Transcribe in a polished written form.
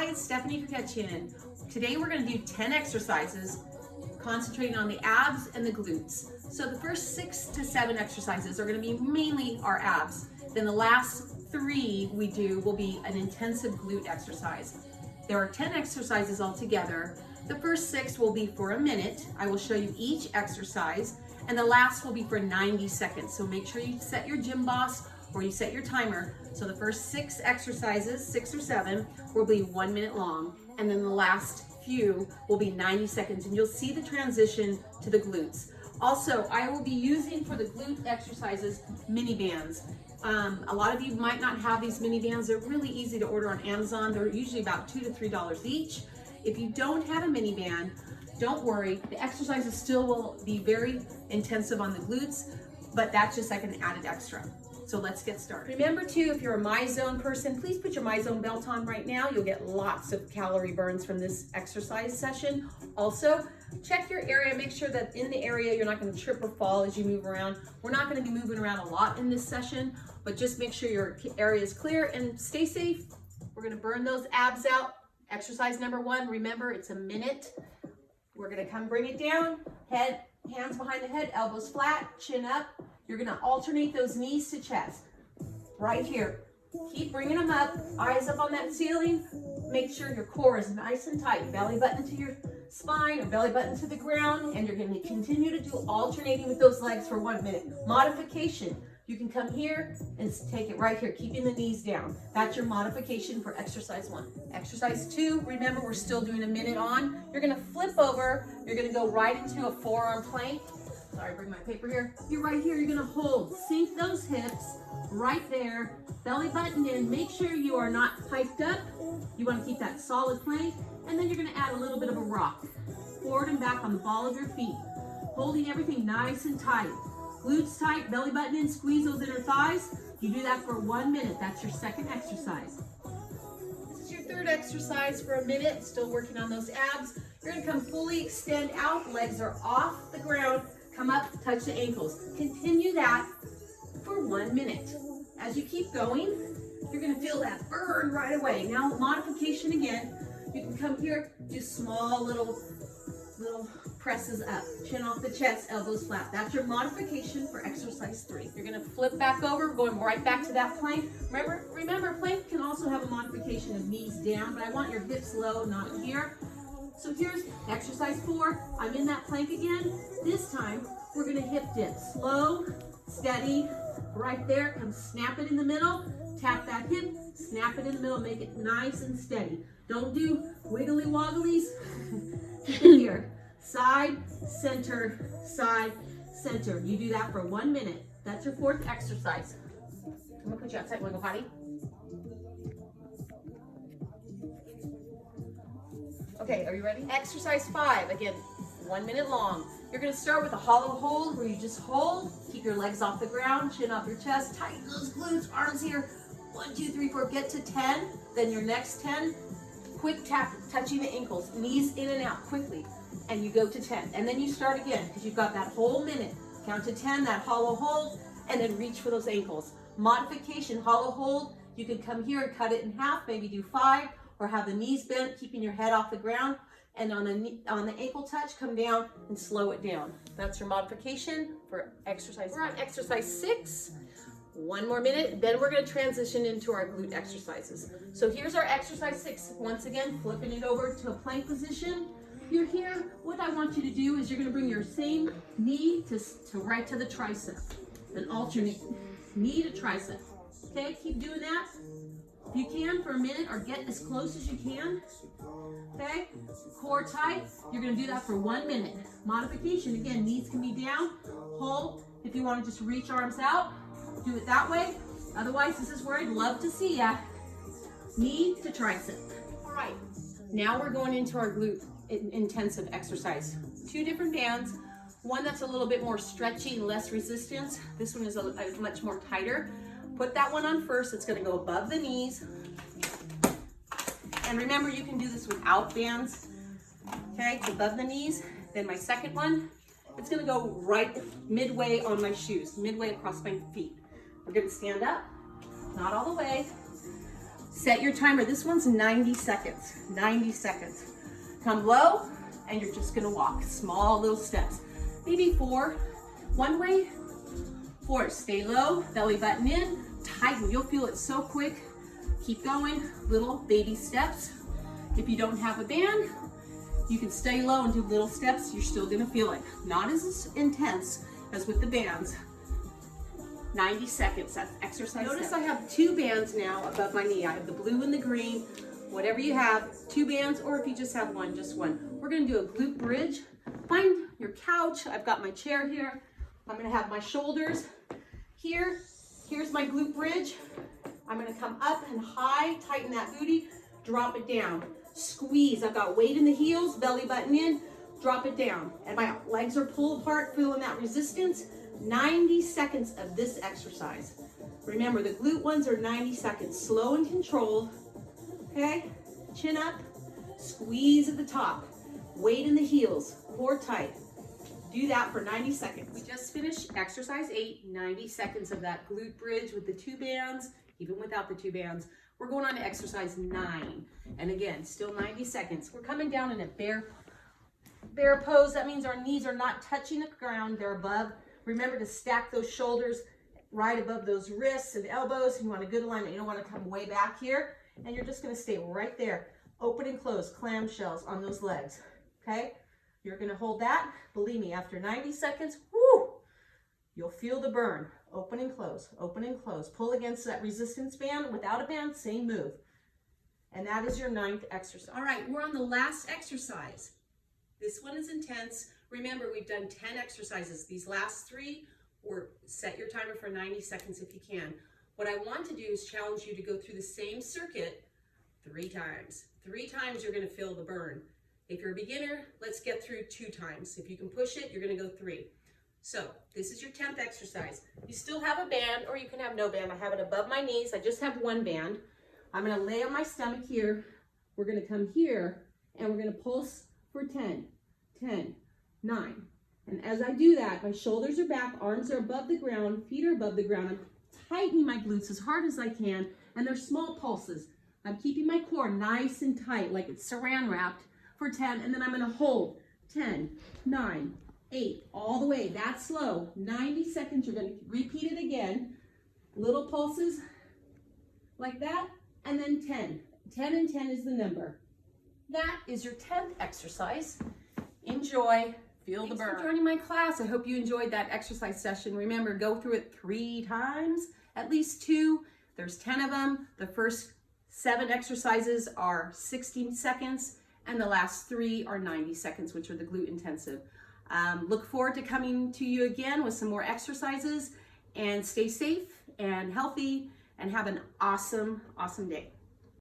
Hi, it's Stephanie Kerkechian. Today we're going to do 10 exercises concentrating on the abs and the glutes. So the first 6 to 7 exercises are going to be mainly our abs. Then the last 3 we do will be an intensive glute exercise. There are 10 exercises altogether. The first 6 will be for a minute. I will show you each exercise, and the last will be for 90 seconds. So make sure you set your gym boss or you set your timer. So the first 6 exercises, 6 or 7, will be 1 minute long, and then the last few will be 90 seconds, and you'll see the transition to the glutes. Also, I will be using for the glute exercises mini bands. A lot of you might not have these mini bands. They're really easy to order on Amazon. They're usually about $2 to $3 each. If you don't have a mini band, don't worry. The exercises still will be very intensive on the glutes, but that's just like an added extra. So let's get started. Remember too, if you're a MyZone person, please put your MyZone belt on right now. You'll get lots of calorie burns from this exercise session. Also, check your area. Make sure that in the area you're not going to trip or fall as you move around. We're not going to be moving around a lot in this session, but just make sure your area is clear and stay safe. We're going to burn those abs out. Exercise number 1, remember it's a minute. We're going to come bring it down, hands behind the head, elbows flat, chin up. You're going to alternate those knees to chest. Right here. Keep bringing them up, eyes up on that ceiling. Make sure your core is nice and tight. Belly button to your spine or belly button to the ground. And you're going to continue to do alternating with those legs for 1 minute. Modification. You can come here and take it right here, keeping the knees down. That's your modification for exercise 1. Exercise 2, remember we're still doing a minute on. You're going to flip over. You're going to go right into a forearm plank. Sorry, bring my paper here. You're right here. You're going to hold. Sink those hips right there. Belly button in. Make sure you are not piped up. You want to keep that solid plank. And then you're going to add a little bit of a rock. Forward and back on the ball of your feet. Holding everything nice and tight. Glutes tight, belly button in, squeeze those inner thighs. You do that for 1 minute. That's your second exercise. This is your third exercise for a minute. Still working on those abs. You're going to come fully extend out. Legs are off the ground. Come up, touch the ankles. Continue that for 1 minute. As you keep going, you're going to feel that burn right away. Now, modification again. You can come here, do small little presses up. Chin off the chest, elbows flat. That's your modification for exercise 3. You're going to flip back over, going right back to that plank. Remember, plank can also have a modification of knees down, but I want your hips low, not here. So here's exercise 4. I'm in that plank again. This time, we're going to hip dip. Slow, steady, right there. Come snap it in the middle. Tap that hip, snap it in the middle. Make it nice and steady. Don't do wiggly wogglies. Keep it here. Side, center, side, center. You do that for 1 minute. That's your 4th exercise. I'm going to put you outside. Want to go potty? Okay, are you ready? Exercise 5, again, 1 minute long. You're going to start with a hollow hold where you just hold, keep your legs off the ground, chin off your chest, tighten those glutes, arms here. 1, 2, 3, 4, get to 10. Then your next 10, quick tap, touching the ankles, knees in and out quickly. And you go to 10. And then you start again because you've got that whole minute. Count to 10, that hollow hold, and then reach for those ankles. Modification, hollow hold. You can come here and cut it in half, maybe do 5. Or have the knees bent, keeping your head off the ground. And on the ankle touch, come down and slow it down. That's your modification for exercise. We're on exercise 6. 1 more minute, then we're going to transition into our glute exercises. So here's our exercise 6. Once again, flipping it over to a plank position. You're here. What I want you to do is you're going to bring your same knee to right to the tricep. And alternate knee to tricep. Okay, keep doing that. If you can for a minute or get as close as you can. Okay, core tight. You're going to do that for 1 minute. Modification, again, knees can be down. Hold. If you want to just reach arms out, do it that way. Otherwise, this is where I'd love to see ya. Knee to tricep. All right, now we're going into our glute intensive exercise. 2 different bands. One that's a little bit more stretchy and less resistance. This one is much more tighter. Put that one on first. It's going to go above the knees. And remember, you can do this without bands. Okay, above the knees. Then my second one, it's going to go right midway on my shoes, midway across my feet. We're going to stand up, not all the way. Set your timer. This one's 90 seconds. 90 seconds. Come low, and you're just gonna walk. Small little steps. Maybe 4 one way, 4. Stay low, belly button in, tighten. You'll feel it so quick. Keep going, little baby steps. If you don't have a band, you can stay low and do little steps. You're still gonna feel it. Not as intense as with the bands. 90 seconds, that's exercise. Notice I have 2 bands now above my knee. I have the blue and the green. Whatever you have, 2 bands, or if you just have one, just one. We're gonna do a glute bridge. Find your couch. I've got my chair here. I'm gonna have my shoulders here. Here's my glute bridge. I'm gonna come up and high, tighten that booty, drop it down. Squeeze, I've got weight in the heels, belly button in, drop it down. And my legs are pulled apart, feeling that resistance. 90 seconds of this exercise. Remember, the glute ones are 90 seconds, slow and controlled, okay? Chin up, squeeze at the top, weight in the heels, core tight. Do that for 90 seconds. We just finished exercise 8, 90 seconds of that glute bridge with the 2 bands, even without the 2 bands. We're going on to exercise 9. And again, still 90 seconds. We're coming down in a bear pose. That means our knees are not touching the ground, they're above. Remember to stack those shoulders right above those wrists and elbows. You want a good alignment. You don't want to come way back here. And you're just going to stay right there. Open and close, clamshells on those legs. Okay? You're going to hold that. Believe me, after 90 seconds, whoo, you'll feel the burn. Open and close, open and close. Pull against that resistance band. Without a band, same move. And that is your 9th exercise. All right, we're on the last exercise. This one is intense. Remember, we've done 10 exercises. These last 3, or set your timer for 90 seconds if you can. What I want to do is challenge you to go through the same circuit 3 times. 3 times you're gonna feel the burn. If you're a beginner, let's get through 2 times. If you can push it, you're gonna go 3. So this is your 10th exercise. You still have a band, or you can have no band. I have it above my knees. I just have 1 band. I'm gonna lay on my stomach here. We're gonna come here, and we're gonna pulse for 10, 10, 9. And as I do that, my shoulders are back, arms are above the ground, feet are above the ground. I'm tightening my glutes as hard as I can, and they're small pulses. I'm keeping my core nice and tight, like it's saran wrapped for 10, and then I'm gonna hold 10, 9, 8, all the way. That's slow. 90 seconds, you're gonna repeat it again. Little pulses like that, and then 10. 10 and 10 is the number. That is your 10th exercise. Enjoy. Feel the burn. Thanks for joining my class. I hope you enjoyed that exercise session. Remember, go through it 3 times, at least 2. There's 10 of them. The first 7 exercises are 60 seconds, and the last 3 are 90 seconds, which are the glute intensive. Look forward to coming to you again with some more exercises, and stay safe and healthy, and have an awesome, awesome day.